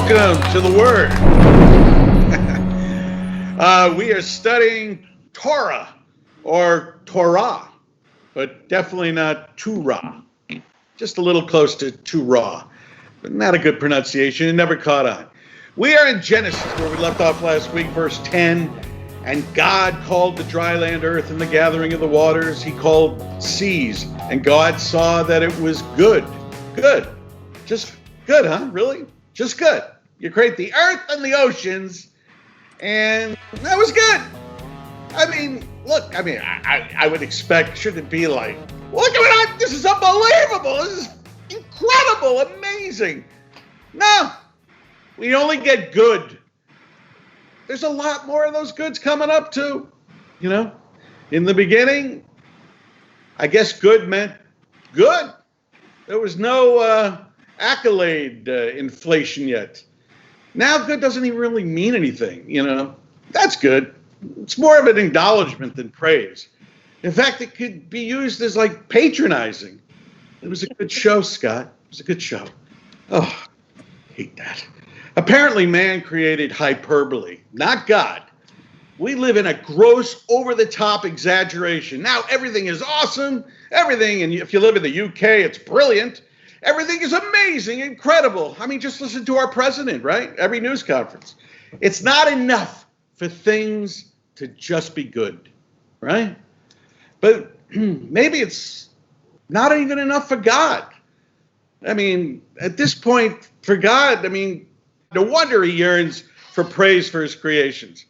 Welcome to the Word. We are studying Torah, or Torah, but definitely not Torah. Just a little close to Torah, but not a good pronunciation. It never caught on. We are in Genesis, where we left off last week, verse 10. And God called the dry land earth, and the gathering of the waters he called seas. And God saw that it was good. Good. Just good, huh? Really? Just good. You create the earth and the oceans, and that was good. I mean, look, I would expect, shouldn't it be like, look at that, this is unbelievable, this is incredible, amazing. No, we only get good. There's a lot more of those goods coming up too, you know. In the beginning, I guess good meant good. There was no accolade inflation yet. Now good doesn't even really mean anything, you know. That's good. It's more of an acknowledgement than praise. In fact, it could be used as like patronizing. It was a good show, Scott. It was a good show. Oh, I hate that. Apparently, man created hyperbole, not God. We live in a gross, over-the-top exaggeration. Now, everything is awesome. Everything, and if you live in the UK, it's brilliant. Everything is amazing, incredible. I mean, just listen to our president, right? Every news conference. It's not enough for things to just be good, right? But maybe it's not even enough for God. I mean, at this point, for God, I mean, no wonder he yearns for praise for his creations.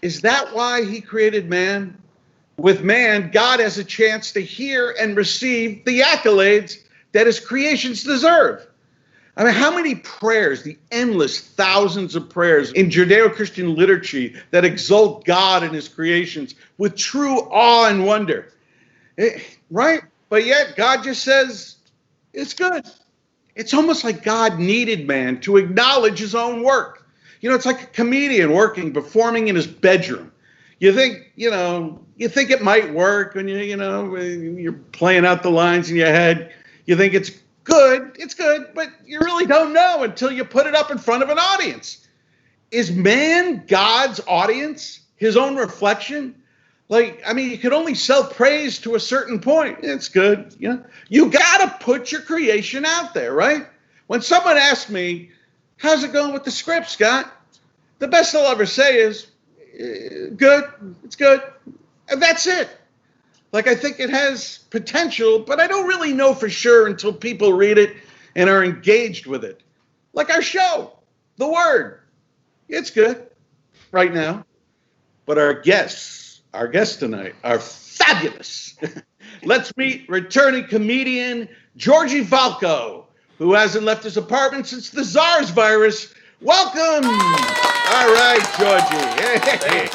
Is that why he created man? With man, God has a chance to hear and receive the accolades that his creations deserve. I mean, how many prayers, the endless thousands of prayers in Judeo-Christian liturgy that exalt God and his creations with true awe and wonder, right? But yet God just says, it's good. It's almost like God needed man to acknowledge his own work. You know, it's like a comedian performing in his bedroom. You think it might work when you're playing out the lines in your head. You think it's good, but you really don't know until you put it up in front of an audience. Is man God's audience, his own reflection? Like, I mean, you can only self-praise to a certain point. It's good, you know. You got to put your creation out there, right? When someone asks me, how's it going with the script, Scott? The best I'll ever say is, good, it's good. And that's it. Like, I think it has potential, but I don't really know for sure until people read it and are engaged with it. Like our show, The Word. It's good right now. But our guests tonight are fabulous. Let's meet returning comedian Georgie Valko, who hasn't left his apartment since the SARS virus. Welcome. All right, Georgie. Hey.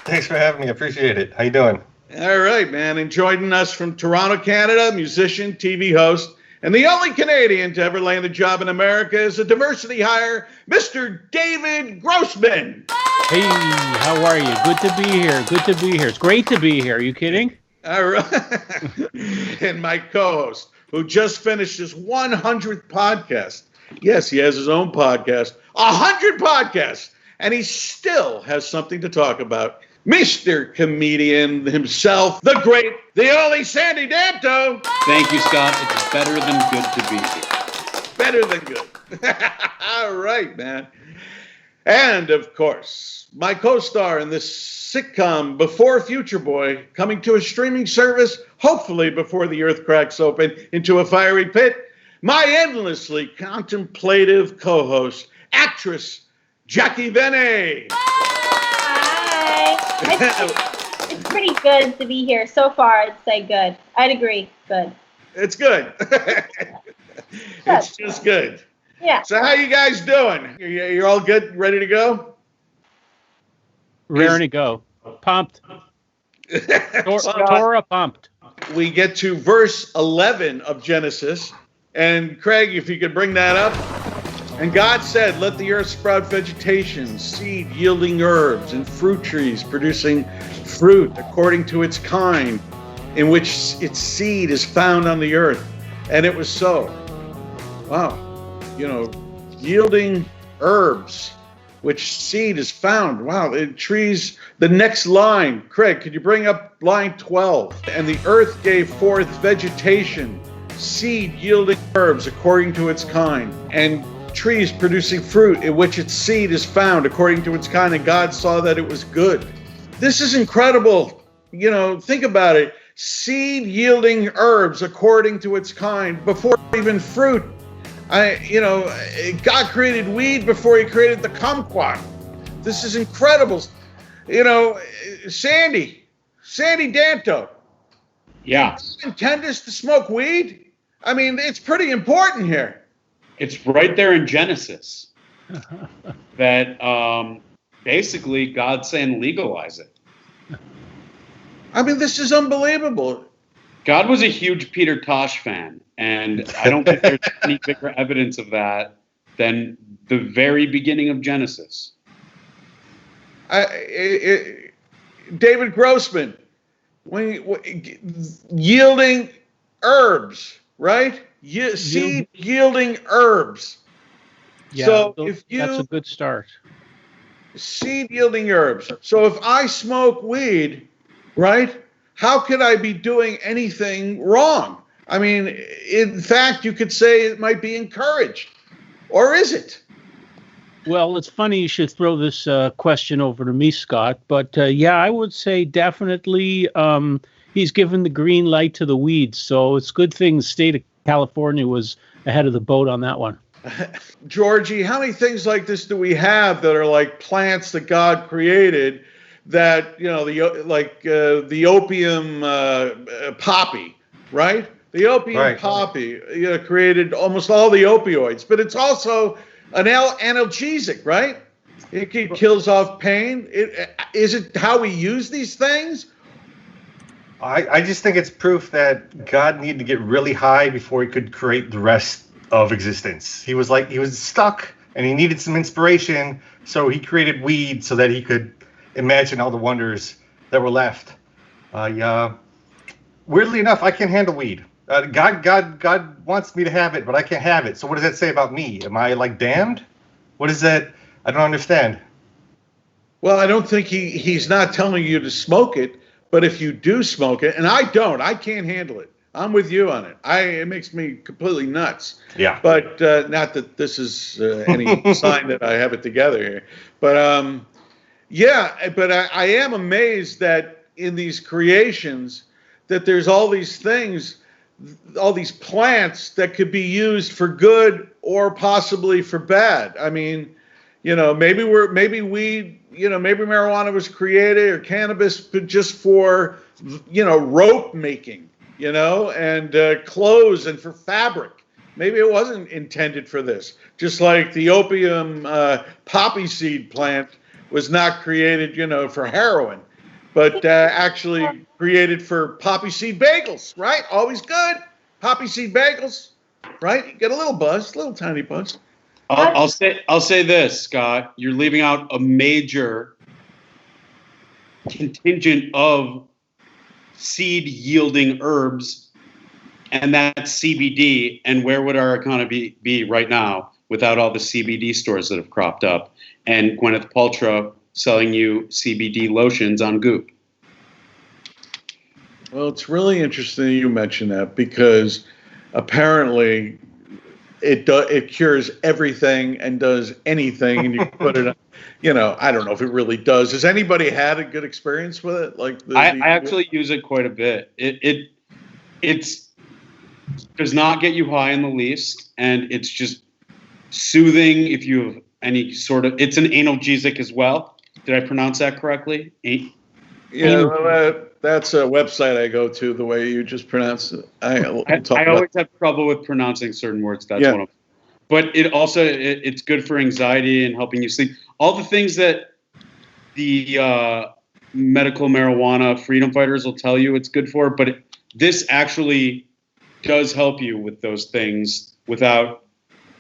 Thanks for having me. I appreciate it. How you doing? All right, man. Joining us from Toronto, Canada, musician, TV host, and the only Canadian to ever land a job in America is a diversity hire, Mr. David Grossman. Hey, how are you? Good to be here. Good to be here. It's great to be here. Are you kidding? All right. And my co-host, who just finished his 100th podcast. Yes, he has his own podcast. 100 podcasts. And he still has something to talk about. Mr. Comedian himself, the great, the only Sandy Danto. Thank you, Scott. It's better than good to be here. Better than good. All right, man. And, of course, my co-star in this sitcom, Before Future Boy, coming to a streaming service, hopefully before the earth cracks open into a fiery pit, my endlessly contemplative co-host, actress Jackie Benet. Hi. It's pretty good to be here. So far, I'd say good. I'd agree. Good. It's good. It's just good. Yeah. So how you guys doing? You're all good? Ready to go? Raring to go. Pumped. Torah pumped. We get to verse 11 of Genesis. And Craig, if you could bring that up. And God said, let the earth sprout vegetation, seed yielding herbs, and fruit trees producing fruit according to its kind, in which its seed is found on the earth. And it was so. Wow. You know, yielding herbs, which seed is found. Wow, trees, the next line. Craig, could you bring up line 12? And the earth gave forth vegetation, seed yielding herbs according to its kind, and trees producing fruit in which its seed is found according to its kind, and God saw that it was good. This is incredible. Think about it. Seed yielding herbs according to its kind, before even fruit. God created weed before he created the kumquat. This is incredible. Sandy Danto. Yeah. Did God intend us to smoke weed? I mean, it's pretty important here. It's right there in Genesis that basically God's saying legalize it. I mean, this is unbelievable. God was a huge Peter Tosh fan, and I don't think there's any bigger evidence of that than the very beginning of Genesis. David Grossman, yielding herbs, right? Seed yielding herbs. Yeah, so that's a good start. Seed yielding herbs. So if I smoke weed, right? How could I be doing anything wrong? I mean, in fact, you could say it might be encouraged. Or is it? Well, it's funny you should throw this question over to me, Scott. But yeah, I would say definitely he's given the green light to the weeds. So it's a good thing the state of California was ahead of the boat on that one. Georgie, how many things like this do we have that are like plants that God created? That the opium poppy, right? The opium poppy created almost all the opioids, but it's also an analgesic, right? It kills off pain. Is it how we use these things? I just think it's proof that God needed to get really high before he could create the rest of existence. He was stuck and he needed some inspiration, so he created weed so that he could imagine all the wonders that were left. Weirdly enough, I can't handle weed. God wants me to have it, but I can't have it. So what does that say about me? Am I like damned? What is that? I don't understand. Well, I don't think he's not telling you to smoke it, but if you do smoke it, and I can't handle it. I'm with you on it. It makes me completely nuts. Yeah. But not that this is any sign that I have it together here. But yeah, but I am amazed that in these creations that there's all these things, all these plants that could be used for good or possibly for bad. I mean, maybe marijuana was created or cannabis just for, rope making, and clothes and for fabric. Maybe it wasn't intended for this. Just like the opium poppy seed plant was not created, for heroin, but actually created for poppy seed bagels, right? Always good. Poppy seed bagels, right? You get a little buzz, little tiny buzz. I'll say this, Scott. You're leaving out a major contingent of seed yielding herbs, and that's CBD. And where would our economy be right now without all the CBD stores that have cropped up and Gwyneth Paltrow selling you CBD lotions on Goop? Well, it's really interesting you mention that because apparently it cures everything and does anything, and you can put it on. I don't know if it really does. Has anybody had a good experience with it? I actually use it quite a bit. It does not get you high in the least, and it's just soothing if you have any sort of. It's an analgesic as well. Did I pronounce that correctly? Yeah, that's a website I go to. The way you just pronounce it, I always have trouble with pronouncing certain words. That's one of them. But it also it's good for anxiety and helping you sleep. All the things that the medical marijuana freedom fighters will tell you it's good for, but this actually does help you with those things without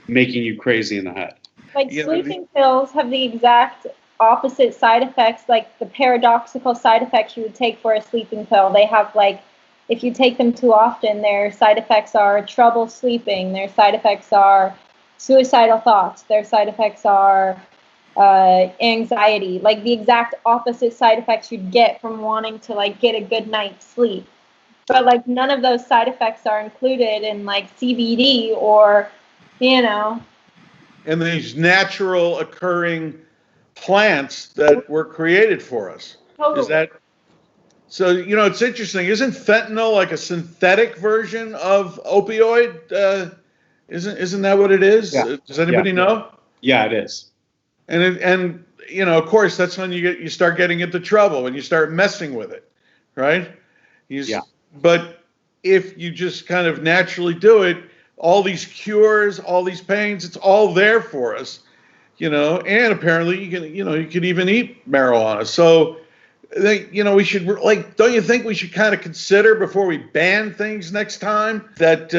making you crazy in the head. Like sleeping pills have the exact opposite side effects, like the paradoxical side effects you would take for a sleeping pill. They have if you take them too often, their side effects are trouble sleeping. Their side effects are suicidal thoughts. Their side effects are anxiety, like the exact opposite side effects you'd get from wanting to like get a good night's sleep. But like none of those side effects are included in like CBD or, And these natural occurring plants that were created for us. Totally. Is that so? It's interesting. Isn't fentanyl like a synthetic version of opioid? Isn't that what it is? Yeah. Does anybody know? Yeah, it is. And of course, that's when you start getting into trouble, when you start messing with it, right? But if you just kind of naturally do it, all these cures, all these pains, it's all there for us, and apparently you can even eat marijuana. So, we should, don't you think we should kind of consider before we ban things next time that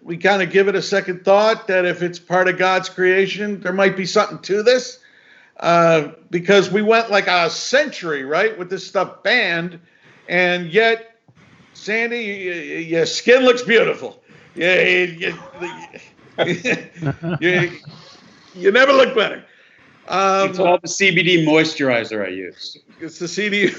we kind of give it a second thought, that if it's part of God's creation, there might be something to this? Because we went like a century, right, with this stuff banned, and yet, Sandy, your skin looks beautiful. Yeah, you never look better. It's all the CBD moisturizer I use. It's the CD.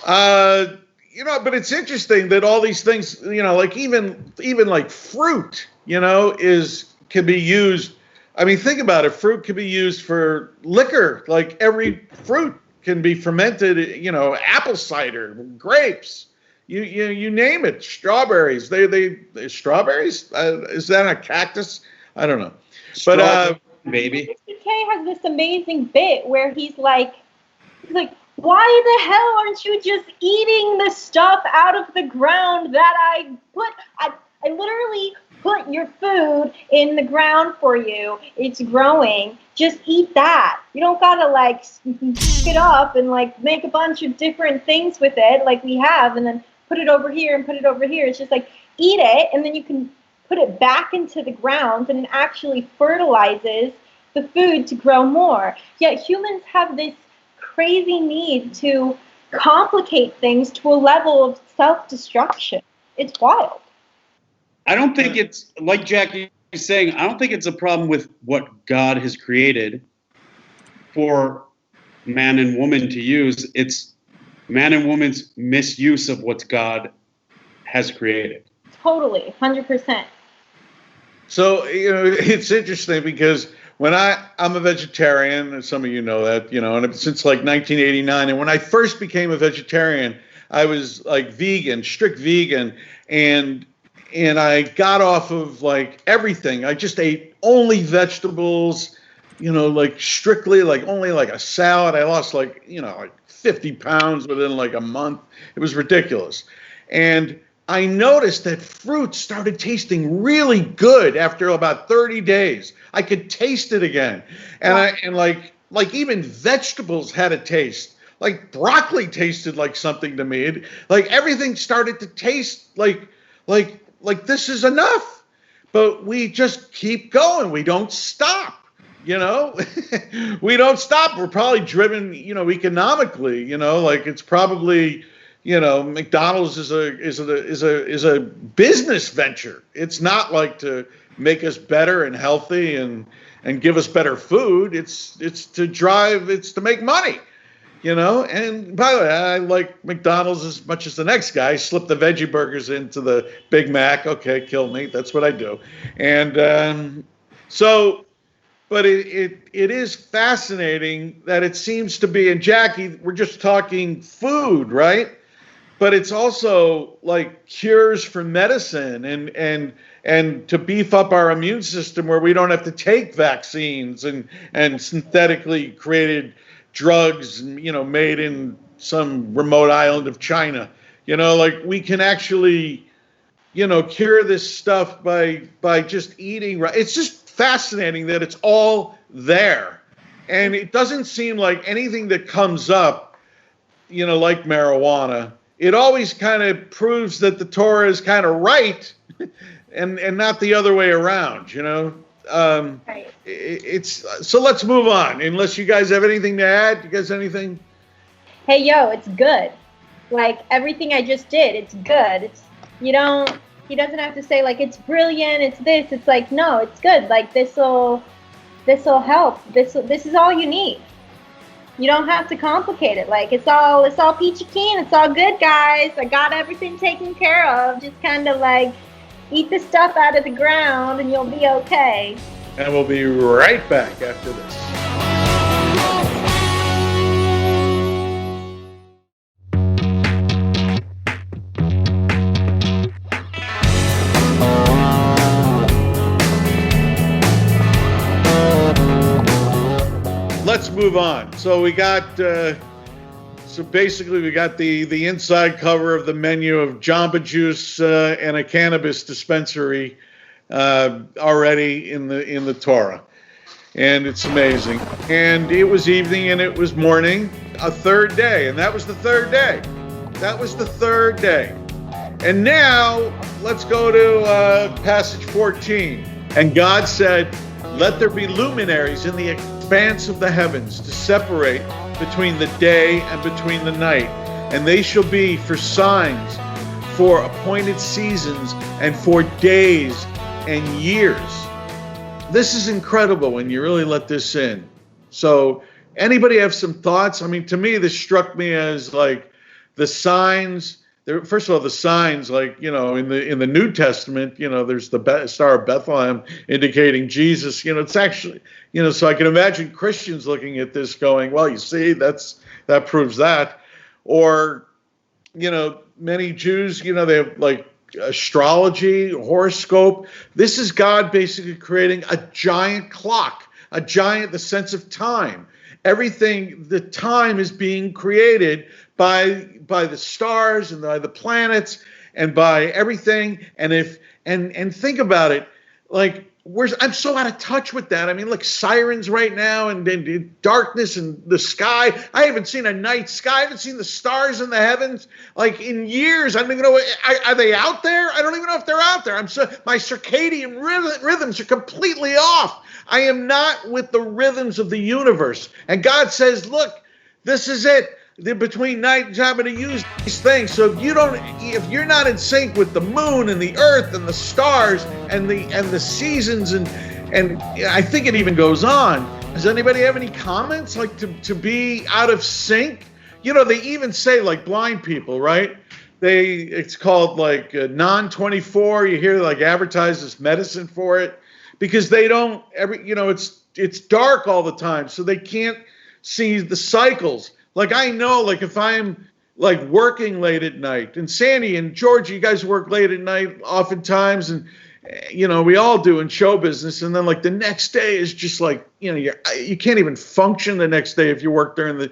But it's interesting that all these things, like even like fruit, can be used. I mean, think about it. Fruit can be used for liquor. Like every fruit can be fermented. Apple cider, grapes. You name it. Strawberries. They strawberries. Is that a cactus? I don't know. But baby. K has this amazing bit where he's like, why the hell aren't you just eating the stuff out of the ground that I put? I literally put your food in the ground for you. It's growing. Just eat that. You don't gotta like pick it up and like make a bunch of different things with it like we have, and then put it over here and put it over here. It's just like eat it, and then you can put it back into the ground, and it actually fertilizes the food to grow more. Yet humans have this crazy need to complicate things to a level of self-destruction. It's wild. I don't think it's, like Jackie is saying, I don't think it's a problem with what God has created for man and woman to use. It's man and woman's misuse of what God has created. Totally, 100%. So, it's interesting because when I'm a vegetarian, and some of you know that, and since like 1989, and when I first became a vegetarian, I was like vegan, strict vegan, and I got off of like everything. I just ate only vegetables, like strictly, like only like a salad. I lost like 50 pounds within like a month. It was ridiculous. And I noticed that fruit started tasting really good after about 30 days. I could taste it again. And like even vegetables had a taste. Like broccoli tasted like something to me. Like everything started to taste like this is enough. But we just keep going. We don't stop. We don't stop. We're probably driven, economically, like it's probably, McDonald's is a business venture. It's not like to make us better and healthy and give us better food. It's to make money, And by the way, I like McDonald's as much as the next guy. Slip the veggie burgers into the Big Mac. Okay, kill me. That's what I do. And but it is fascinating that it seems to be, and Jackie, we're just talking food, right? But it's also like cures for medicine and to beef up our immune system where we don't have to take vaccines and synthetically created drugs, made in some remote island of China. Like we can actually, cure this stuff by just eating right. It's just fascinating that it's all there. And it doesn't seem like anything that comes up, like marijuana, it always kind of proves that the Torah is kind of right and not the other way around, Right. So let's move on. Unless you guys have anything to add. You guys anything? Hey, yo, it's good. Like everything I just did, it's good. You don't He doesn't have to say like it's brilliant, it's this. It's like, no, it's good. Like this'll help. This is all you need. You don't have to complicate it. Like it's all peachy keen. It's all good, guys. I got everything taken care of. Just kind of like eat the stuff out of the ground, and you'll be okay. And we'll be right back after this. Let's move on. So we got, basically we got the inside cover of the menu of Jamba Juice and a cannabis dispensary already in the Torah, and it's amazing. And it was evening and it was morning, a third day, and that was the third day. That was the third day. And now let's go to passage 14. And God said, "Let there be luminaries in the expanse of the heavens to separate between the day and between the night, and they shall be for signs, for appointed seasons, and for days and years." This is incredible when you really let this in. So anybody have some thoughts? I mean, to me, this struck me as like the signs. First of all, the signs, like, you know, in the New Testament, you know, there's the Star of Bethlehem indicating Jesus. You know, it's actually, you know, so I can imagine Christians looking at this going, well, you see, that proves that. Or, you know, many Jews, you know, they have like astrology, horoscope. This is God basically creating a giant clock, the sense of time. Everything, the time is being created by the stars and by the planets and by everything. And think about it, like I'm so out of touch with that. I mean, like sirens right now and darkness in the sky. I haven't seen a night sky. I haven't seen the stars in the heavens like in years. I don't even know. Are they out there? I don't even know if they're out there. My circadian rhythms are completely off. I am not with the rhythms of the universe. And God says, look, this is it. Between night and time, I'm going to use these things. So if you're not in sync with the moon and the earth and the stars and the seasons and I think it even goes on. Does anybody have any comments like to be out of sync? You know, they even say like blind people, right? It's called like non-24. You hear like advertised as medicine for it because they don't it's dark all the time, so they can't see the cycles. Like I know, like if I'm like working late at night, and Sandy and Georgie, you guys work late at night oftentimes, and you know we all do in show business. And then like the next day is just like you can't even function the next day if you work during the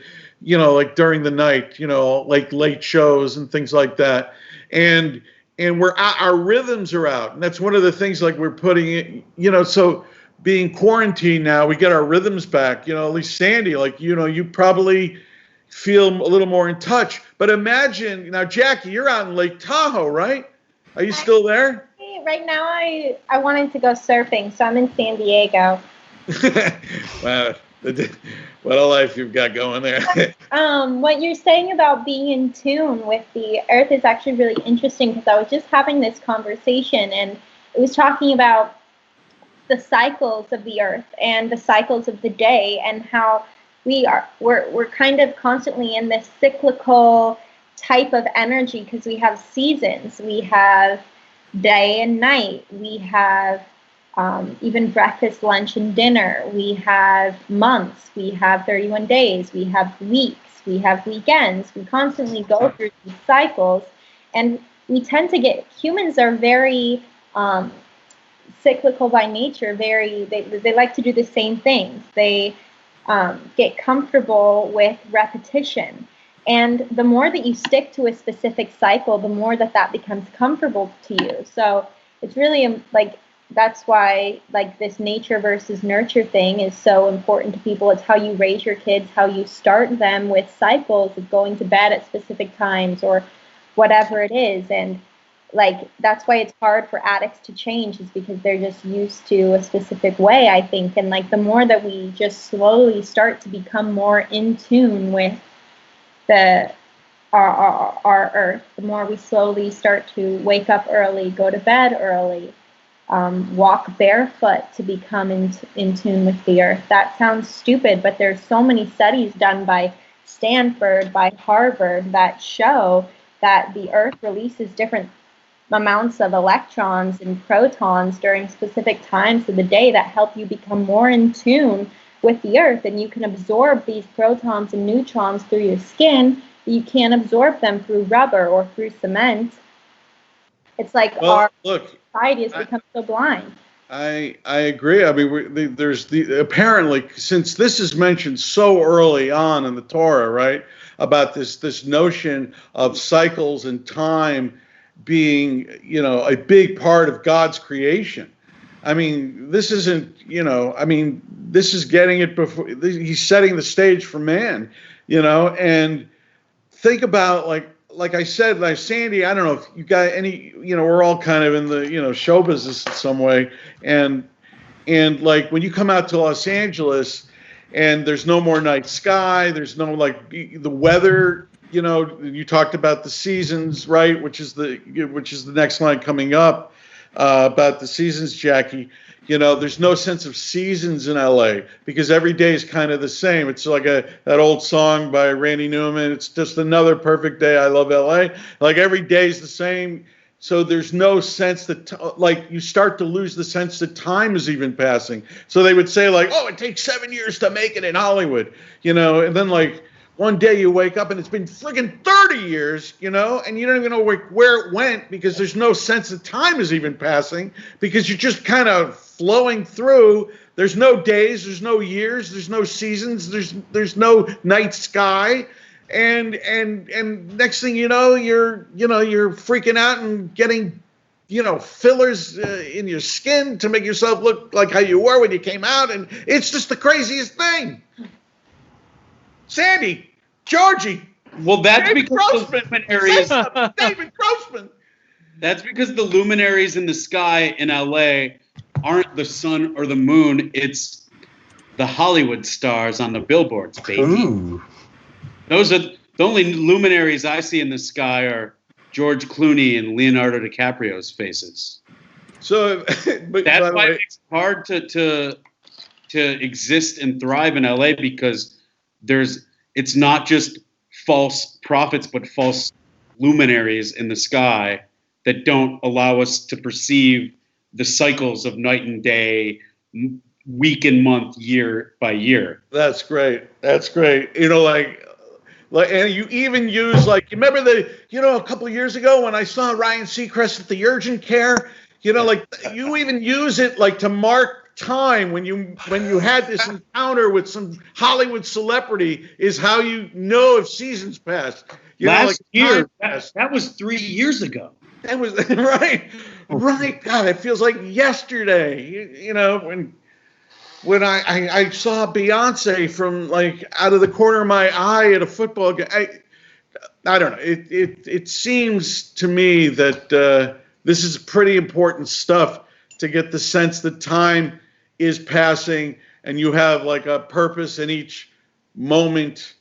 during the night, like late shows and things like that. And our rhythms are out, and that's one of the things like we're putting in, so. Being quarantined now, we get our rhythms back. At least Sandy, like you probably feel a little more in touch. But imagine now, Jackie, you're out in Lake Tahoe, right? Are you still there? Right now, I wanted to go surfing, so I'm in San Diego. Wow, what a life you've got going there. What you're saying about being in tune with the earth is actually really interesting, because I was just having this conversation, and it was talking about the cycles of the earth and the cycles of the day, and how we're kind of constantly in this cyclical type of energy, because we have seasons, we have day and night, we have even breakfast, lunch, and dinner, we have months, we have 31 days, we have weeks, we have weekends. We constantly go through these cycles, and we tend to humans are very cyclical by nature. They like to do the same things. They get comfortable with repetition, and the more that you stick to a specific cycle, the more that becomes comfortable to you. So it's really that's why this nature versus nurture thing is so important to people. It's how you raise your kids, how you start them with cycles of going to bed at specific times or whatever it is. And that's why it's hard for addicts to change, is because they're just used to a specific way, I think. And the more that we just slowly start to become more in tune with the our Earth, the more we slowly start to wake up early, go to bed early, walk barefoot to become in tune with the Earth. That sounds stupid, but there's so many studies done by Stanford, by Harvard, that show that the Earth releases different amounts of electrons and protons during specific times of the day that help you become more in tune with the Earth, and you can absorb these protons and neutrons through your skin, but you can't absorb them through rubber or through cement. It's like our society has become so blind. I agree. I mean, apparently, since this is mentioned so early on in the Torah, right, about this notion of cycles and time being, a big part of God's creation. I mean, this isn't, this is getting it before he's setting the stage for man, and think about like I said, like Sandy, I don't know if you got any, we're all kind of in the, show business in some way. And like when you come out to Los Angeles and there's no more night sky, there's no the weather, you talked about the seasons, right? Which is the next line coming up about the seasons, Jackie. There's no sense of seasons in LA because every day is kind of the same. It's like that old song by Randy Newman. It's just another perfect day. I love LA. Like every day is the same. So there's no sense that you start to lose the sense that time is even passing. So they would say it takes 7 years to make it in Hollywood, and then one day you wake up and it's been friggin' 30 years, and you don't even know where it went because there's no sense that time is even passing because you're just kind of flowing through. There's no days, there's no years, there's no seasons, there's no night sky. And next thing you know, you're freaking out and getting, fillers in your skin to make yourself look like how you were when you came out. And it's just the craziest thing. Sandy, Georgie. Well, that's David because Grossman. the luminaries. David Grossman. That's because the luminaries in the sky in LA aren't the sun or the moon. It's the Hollywood stars on the billboards, baby. Ooh. Those are the only luminaries I see in the sky are George Clooney and Leonardo DiCaprio's faces. So, but that's why it's hard to exist and thrive in LA because it's not just false prophets, but false luminaries in the sky that don't allow us to perceive the cycles of night and day, week and month, year by year. That's great. That's great. And you even use you remember a couple of years ago when I saw Ryan Seacrest at the urgent care, you even use it to mark time when you had this encounter with some Hollywood celebrity is how you know if seasons passed. Last year, that was 3 years ago. That was right. God, it feels like yesterday. When I saw Beyonce from out of the corner of my eye at a football game. I don't know. It seems to me that this is pretty important stuff to get the sense that time is passing and you have a purpose in each moment.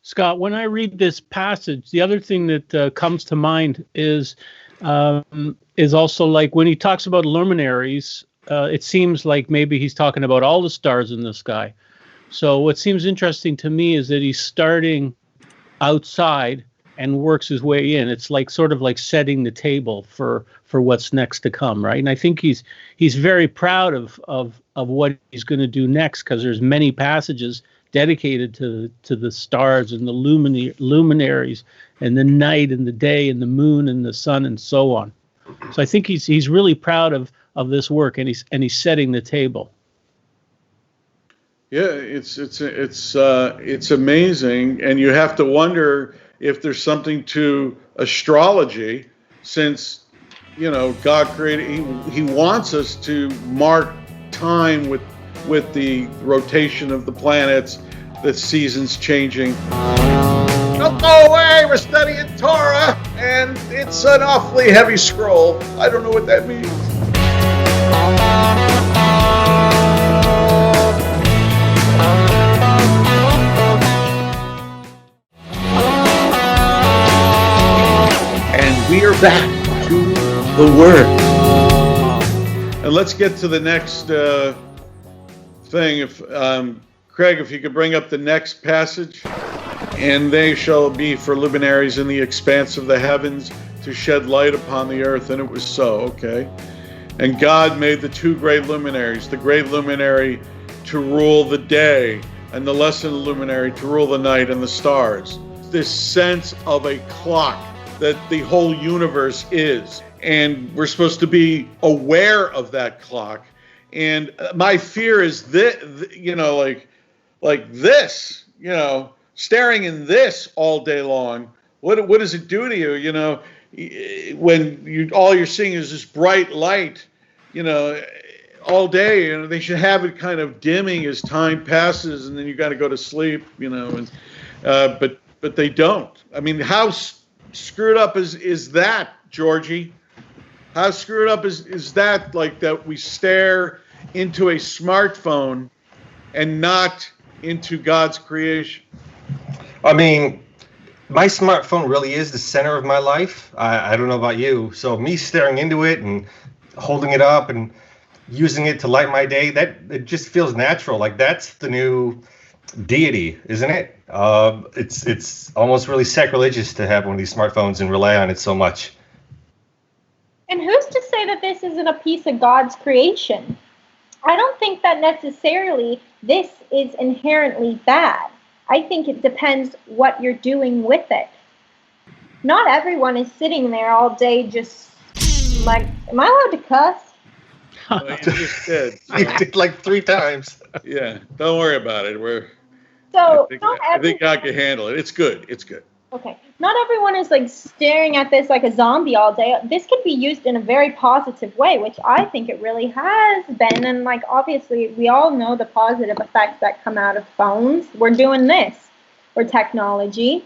Scott, when I read this passage, the other thing that comes to mind is also when he talks about luminaries, it seems like maybe he's talking about all the stars in the sky. So what seems interesting to me is that he's starting outside and works his way in. It's sort of like setting the table for what's next to come, right? And I think he's very proud of what he's going to do next because there's many passages dedicated to the stars and the luminaries and the night and the day and the moon and the sun and so on. So I think he's really proud of this work and he's setting the table. Yeah, it's amazing, and you have to wonder if there's something to astrology, since God created. He wants us to mark time with the rotation of the planets, the seasons changing. Don't go away. We're studying Torah, and it's an awfully heavy scroll. I don't know what that means. back to the Word. And let's get to the next thing. If Craig, if you could bring up the next passage. And they shall be for luminaries in the expanse of the heavens to shed light upon the earth. And it was so, okay. And God made the two great luminaries, the great luminary to rule the day, and the lesser luminary to rule the night and the stars. This sense of a clock that the whole universe is. And we're supposed to be aware of that clock. And my fear is that, you know, like this, you know, staring in this all day long, what does it do to you? You know, when all you're seeing is this bright light, you know, all day. You know, they should have it kind of dimming as time passes, and then you got to go to sleep. You know, and but they don't. I mean, how screwed up is that, Georgie? How screwed up is that? Like that we stare into a smartphone and not into God's creation. I mean, my smartphone really is the center of my life. I don't know about you. So me staring into it and holding it up and using it to light my day, that it just feels natural. Like that's the new deity, isn't it? It's almost really sacrilegious to have one of these smartphones and rely on it so much. And who's to say that this isn't a piece of God's creation? I don't think that necessarily this is inherently bad. I think it depends what you're doing with it. Not everyone is sitting there all day just like, am I allowed to cuss? Well, you just did. You did like 3 times. Yeah, don't worry about it. I think God can handle it. It's good. It's good. Okay. Not everyone is like staring at this like a zombie all day. This could be used in a very positive way, which I think it really has been. And like, obviously, we all know the positive effects that come out of phones. We're doing this for technology.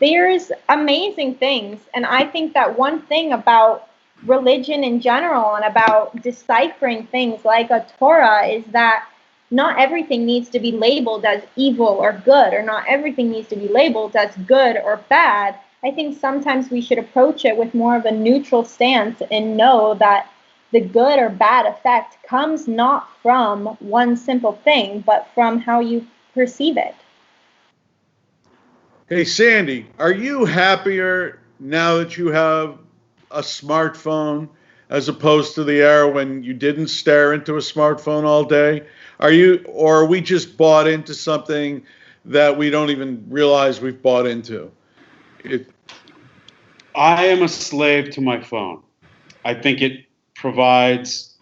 There's amazing things. And I think that one thing about religion in general and about deciphering things like a Torah is that not everything needs to be labeled as evil or good, or not everything needs to be labeled as good or bad. I think sometimes we should approach it with more of a neutral stance and know that the good or bad effect comes not from one simple thing, but from how you perceive it. Hey, Sandy, are you happier now that you have a smartphone as opposed to the era when you didn't stare into a smartphone all day? Or are we just bought into something that we don't even realize we've bought into? I am a slave to my phone. I think it provides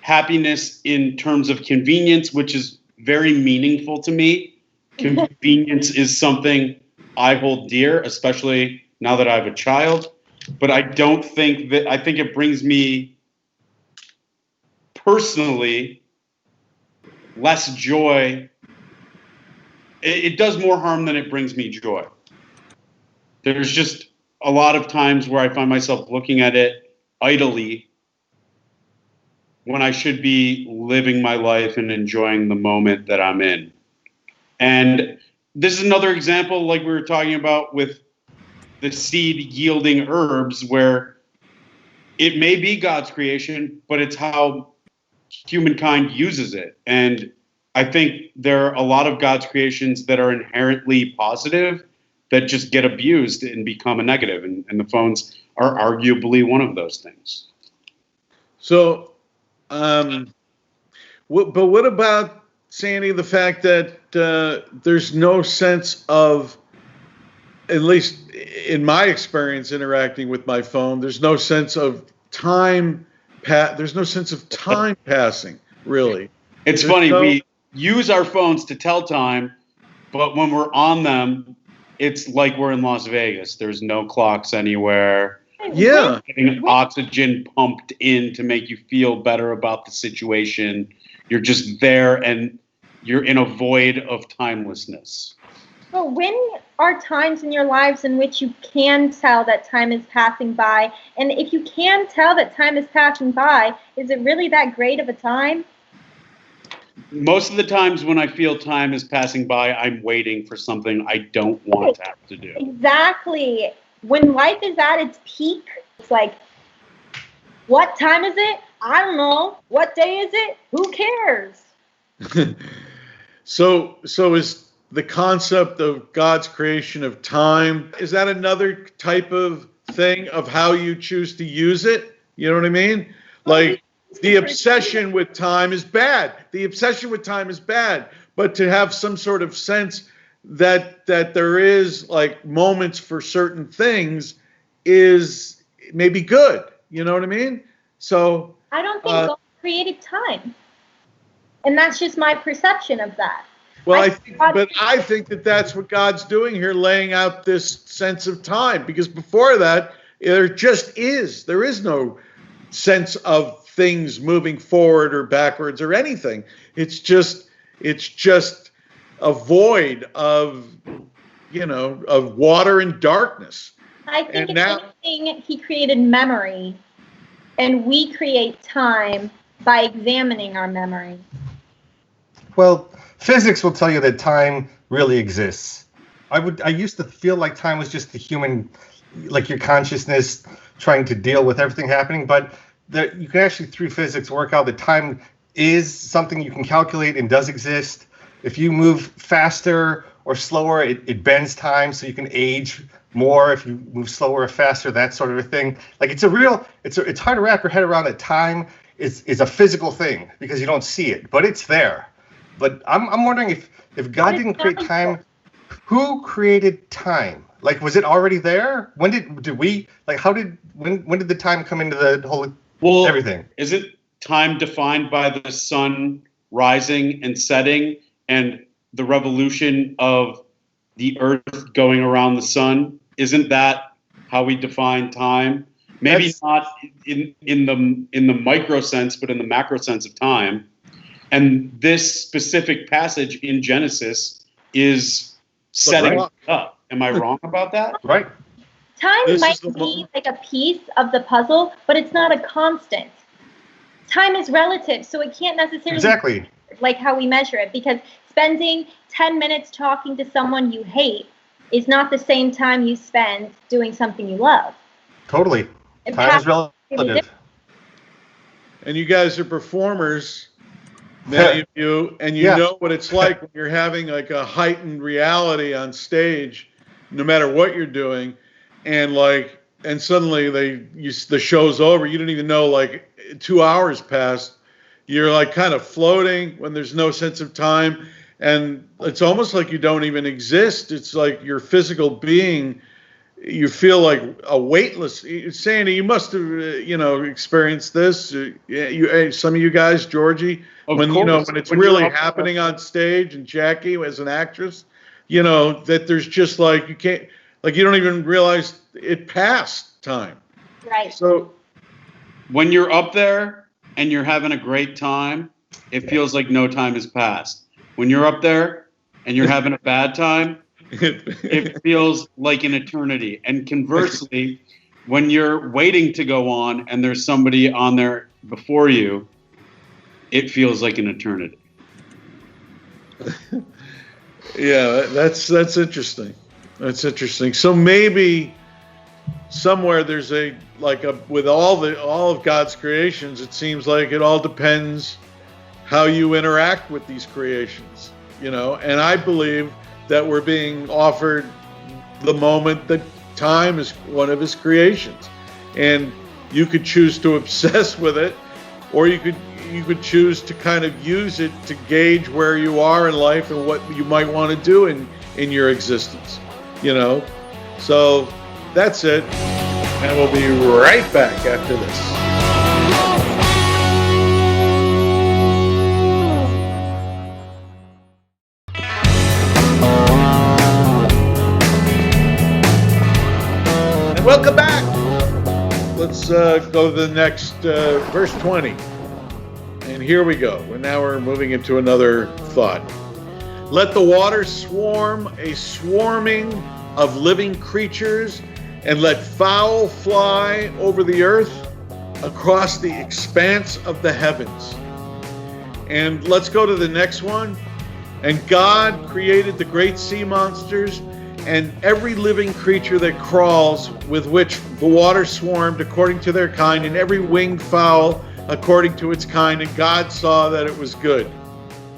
happiness in terms of convenience, which is very meaningful to me. Convenience is something I hold dear, especially now that I have a child. But I think it brings me personally less joy. It does more harm than it brings me joy. There's just a lot of times where I find myself looking at it idly when I should be living my life and enjoying the moment that I'm in. And this is another example, like we were talking about with the seed yielding herbs, where it may be God's creation, but it's how humankind uses it. And I think there are a lot of God's creations that are inherently positive that just get abused and become a negative. And the phones are arguably one of those things. So, but what about, Sandy, the fact that there's no sense of, at least in my experience interacting with my phone, there's no sense of time. There's no sense of time passing, really. It's funny. We use our phones to tell time, but when we're on them, it's like we're in Las Vegas. There's no clocks anywhere. Yeah. Getting oxygen pumped in to make you feel better about the situation. You're just there and you're in a void of timelessness. But when are times in your lives in which you can tell that time is passing by? And if you can tell that time is passing by, is it really that great of a time? Most of the times when I feel time is passing by, I'm waiting for something I don't want to have to do. Exactly. when life is at its peak, it's like, what time is it? I don't know. What day is it? Who cares? So is the concept of God's creation of time, is that another type of thing of how you choose to use it? You know what I mean? Like, the obsession with time is bad. The obsession with time is bad. But to have some sort of sense that there is like moments for certain things is maybe good. You know what I mean? So I don't think God created time. And that's just my perception of that. Well, I think that that's what God's doing here, laying out this sense of time. Because before that, there is no sense of things moving forward or backwards or anything. It's just a void of water and darkness. I think anything, he created memory, and we create time by examining our memory. Well, physics will tell you that time really exists. I used to feel like time was just the human, like your consciousness trying to deal with everything happening, but you can actually, through physics, work out that time is something you can calculate and does exist. If you move faster or slower, it bends time so you can age more. If you move slower or faster, that sort of a thing. Like it's hard to wrap your head around that time is a physical thing because you don't see it, but it's there. But I'm wondering if God didn't create time, who created time? Like, was it already there? When did the time come into the whole everything? Isn't time defined by the sun rising and setting and the revolution of the earth going around the sun? Isn't that how we define time? Maybe not in the micro sense, but in the macro sense of time. And this specific passage in Genesis is setting up. Am I wrong about that? Right. Time might be like a piece of the puzzle, but it's not a constant. Time is relative, so it can't necessarily be like how we measure it, because spending 10 minutes talking to someone you hate is not the same time you spend doing something you love. Totally. Time is relative. And you guys are performers, many of you, and you know what it's like when you're having like a heightened reality on stage, no matter what you're doing, and suddenly the show's over. You didn't even know, like 2 hours passed. You're like kind of floating when there's no sense of time, and it's almost like you don't even exist. It's like your physical being. You feel like a weightless. Sandy, you must have experienced this. Some of you guys, Georgie, when it's really happening on stage, and Jackie as an actress, that there's just like you can't, like you don't even realize it passed time. Right. So when you're up there and you're having a great time, it feels like no time has passed. When you're up there and you're having a bad time, it feels like an eternity. And conversely, when you're waiting to go on and there's somebody on there before you, it feels like an eternity. Yeah, that's interesting. That's interesting. So maybe somewhere there's with all of God's creations, it seems like it all depends how you interact with these creations, and I believe that we're being offered the moment that time is one of his creations, and you could choose to obsess with it, or you could choose to kind of use it to gauge where you are in life and what you might want to do in your existence, So that's it, and we'll be right back after this. Welcome back. Let's go to the next verse 20. And here we go. We're moving into another thought. Let the waters swarm, a swarming of living creatures, and let fowl fly over the earth across the expanse of the heavens. And let's go to the next one. And God created the great sea monsters and every living creature that crawls, with which the water swarmed according to their kind, and every winged fowl according to its kind, and God saw that it was good.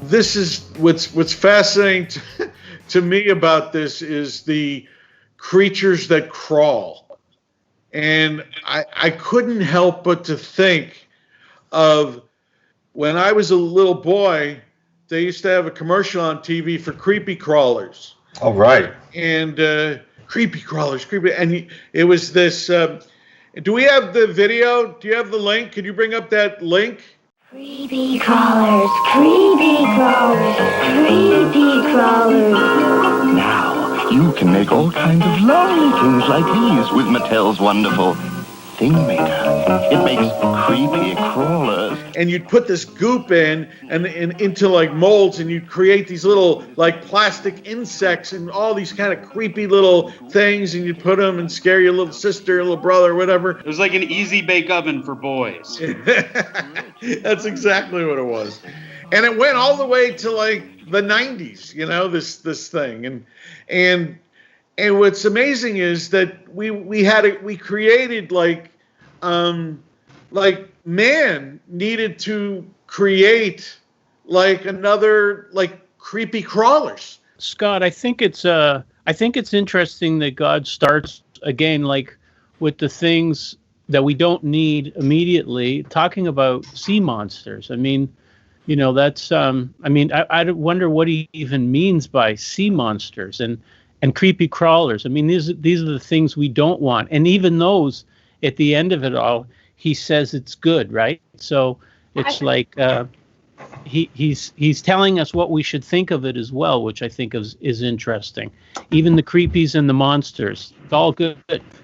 This is what's fascinating to me about this is the creatures that crawl. And I couldn't help but to think of when I was a little boy, they used to have a commercial on TV for creepy crawlers. Oh, right. And creepy crawlers, and it was this. Do we have the video? Do you have the link? Could you bring up that link? Creepy crawlers, creepy crawlers, creepy crawlers. Now, you can make all kinds of lovely things like these with Mattel's wonderful Thing Maker. It makes creepy crawlers. And you'd put this goop in and into like molds, and you'd create these little like plastic insects and all these kind of creepy little things, and you'd put them and scare your little sister, your little brother, whatever. It was like an easy bake oven for boys. That's exactly what it was. And it went all the way to like the 90s, you know, this thing. And what's amazing is that we created like man needed to create like another like creepy crawlers. Scott, I think it's interesting that God starts again like with the things that we don't need immediately, talking about sea monsters. I mean, you know, that's I wonder what he even means by sea monsters and creepy crawlers. I mean, these are the things we don't want. And even those, at the end of it all, he says it's good, right? So it's like he's telling us what we should think of it as well, which I think is interesting. Even the creepies and the monsters, it's all good.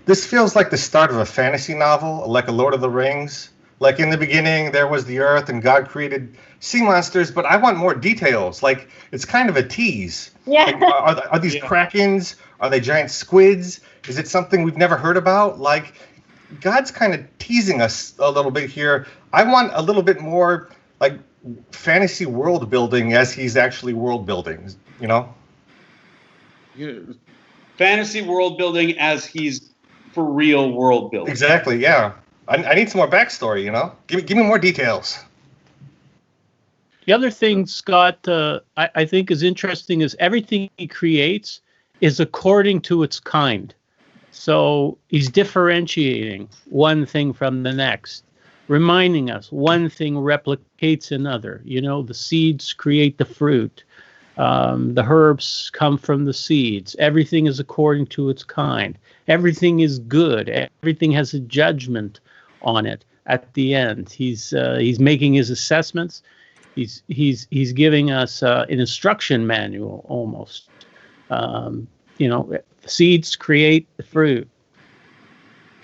This feels like the start of a fantasy novel, like a Lord of the Rings. Like in the beginning, there was the earth and God created sea monsters, but I want more details. Like it's kind of a tease. Yeah. Like, are these krakens? Are they giant squids? Is it something we've never heard about? Like God's kind of teasing us a little bit here. I want a little bit more like fantasy world building as he's actually world building, you know? Yeah. Fantasy world building as he's for real world building. Exactly, yeah. I need some more backstory, you know? Give me more details. The other thing, Scott, I think is interesting is everything he creates is according to its kind. So he's differentiating one thing from the next, reminding us one thing replicates another. You know, the seeds create the fruit. The herbs come from the seeds. Everything is according to its kind. Everything is good. Everything has a judgment on it at the end. He's making his assessments. He's giving us an instruction manual almost. You know, the seeds create the fruit.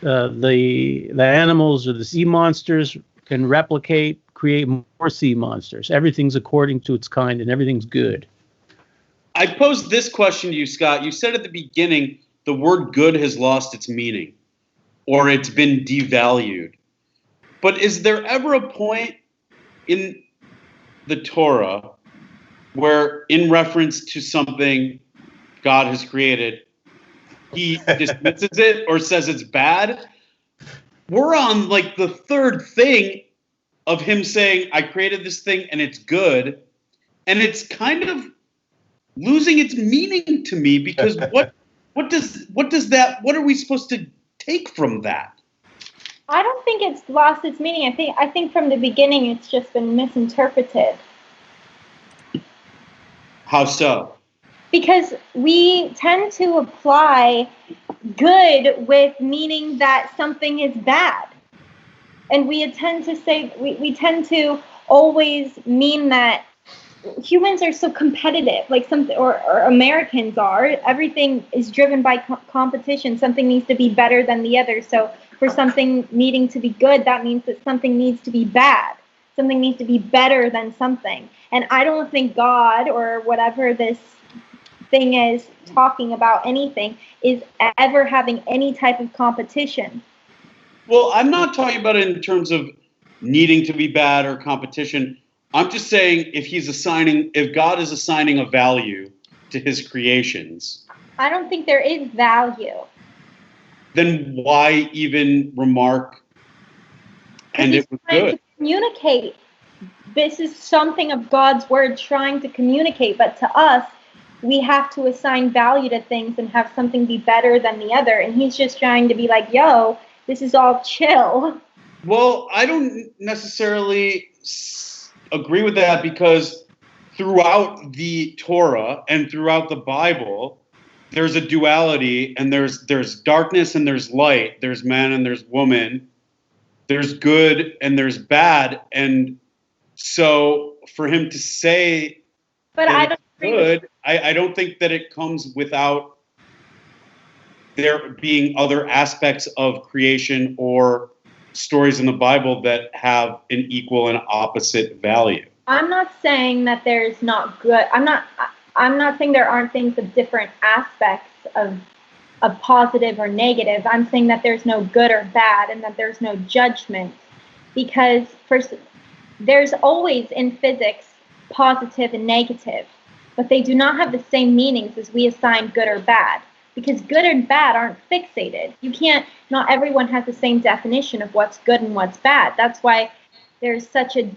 The animals or the sea monsters can replicate, create more sea monsters. Everything's according to its kind, and everything's good. I posed this question to you, Scott. You said at the beginning the word good has lost its meaning, or it's been devalued. But is there ever a point in the Torah where, in reference to something God has created, he dismisses it or says it's bad? We're on like the third thing of him saying, I created this thing and it's good. And it's kind of losing its meaning to me, because what are we supposed to take from that? I don't think it's lost its meaning. I think from the beginning it's just been misinterpreted. How so? Because we tend to apply good with meaning that something is bad. And we tend to say, we tend to always mean that humans are so competitive, like something, or Americans are. Everything is driven by competition. Something needs to be better than the other. So for something needing to be good, that means that something needs to be bad. Something needs to be better than something. And I don't think God, or whatever this thing is talking about anything, is ever having any type of competition. Well, I'm not talking about it in terms of needing to be bad or competition. I'm just saying if God is assigning a value to his creations. I don't think there is value. Then why even remark, and He's it was trying good? to communicate. This is something of God's word trying to communicate, but to us, we have to assign value to things and have something be better than the other. And he's just trying to be like, yo, this is all chill. Well, I don't necessarily agree with that, because throughout the Torah and throughout the Bible, there's a duality, and there's darkness and there's light, there's man and there's woman, there's good and there's bad. And so for him to say But that I don't it's good, I don't think that it comes without there being other aspects of creation or stories in the Bible that have an equal and opposite value. I'm not saying that there's not good. I'm not saying there aren't things of different aspects of positive or negative. I'm saying that there's no good or bad, and that there's no judgment, because first, there's always in physics positive and negative, but they do not have the same meanings as we assign good or bad, because good and bad aren't fixated. Not everyone has the same definition of what's good and what's bad. That's why there's such a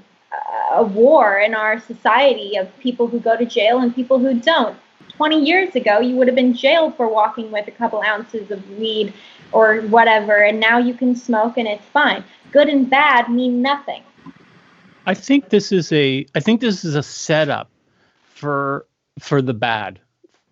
war in our society of people who go to jail and people who don't. 20 years ago, you would have been jailed for walking with a couple ounces of weed or whatever, and now you can smoke and it's fine. Good and bad mean nothing. I think this is a setup for the bad,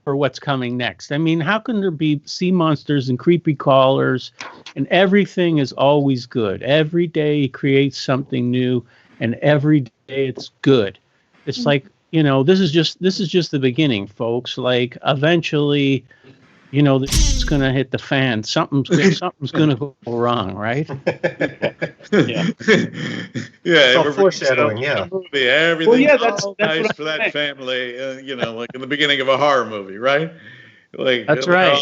for what's coming next. I mean, how can there be sea monsters and creepy crawlers and everything is always good? Every day he creates something new, and every day it's good. It's like, this is just the beginning, folks. Like, eventually, it's going to hit the fan. Something's going to go wrong, right? Yeah. Yeah. Foreshadowing. Yeah. Movie, everything's that's nice for that family. Like in the beginning of a horror movie, right? Like that's right.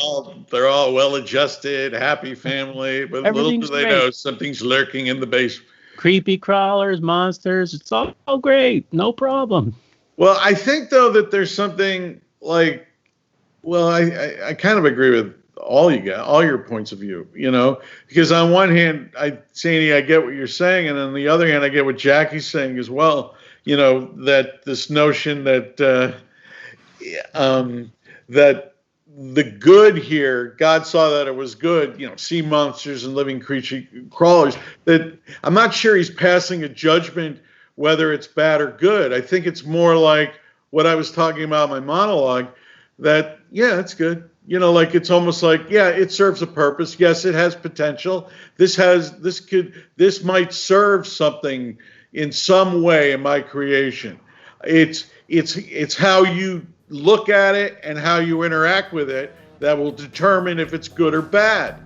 They're all well-adjusted, happy family, but little do they know something's lurking in the basement. Creepy crawlers, monsters. It's all great. No problem. Well, I think, though, that there's something like, I kind of agree with all your points of view, because on one hand, Sandy, I get what you're saying. And on the other hand, I get what Jackie's saying as well, that this notion that, that the good here, God saw that it was good, sea monsters and living creature crawlers, that I'm not sure he's passing a judgment whether it's bad or good. I think it's more like what I was talking about in my monologue, that, it's good. Like it's almost like, it serves a purpose. Yes, it has potential. This might serve something in some way in my creation. It's how you look at it and how you interact with it that will determine if it's good or bad.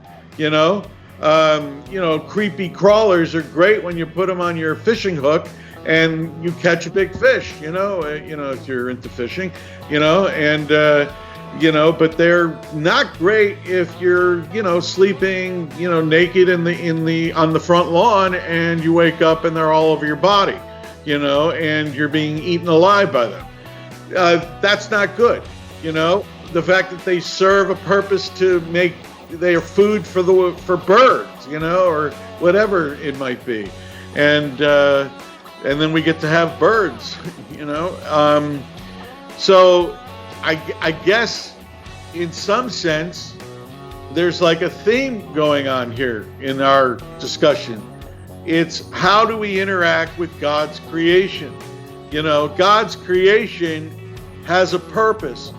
Creepy crawlers are great when you put them on your fishing hook and you catch a big fish, if you're into fishing, but they're not great if you're, sleeping, naked on the front lawn and you wake up and they're all over your body, and you're being eaten alive by them. That's not good. The fact that they serve a purpose to they are food for birds, or whatever it might be. And then we get to have birds, So I guess in some sense, there's like a theme going on here in our discussion. It's how do we interact with God's creation? God's creation has a purpose.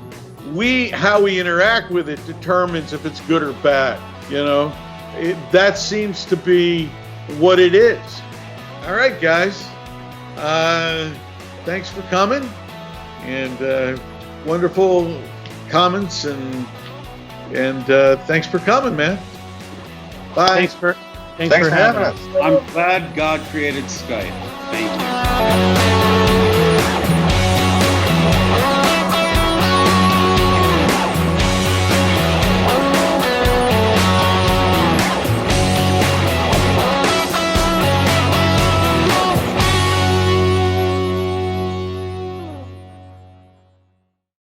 How we interact with it determines if it's good or bad. That seems to be what it is. All right, guys. Thanks for coming, and wonderful comments, and thanks for coming, man. Bye. Thanks for having us. I'm glad God created Skype. Thank you.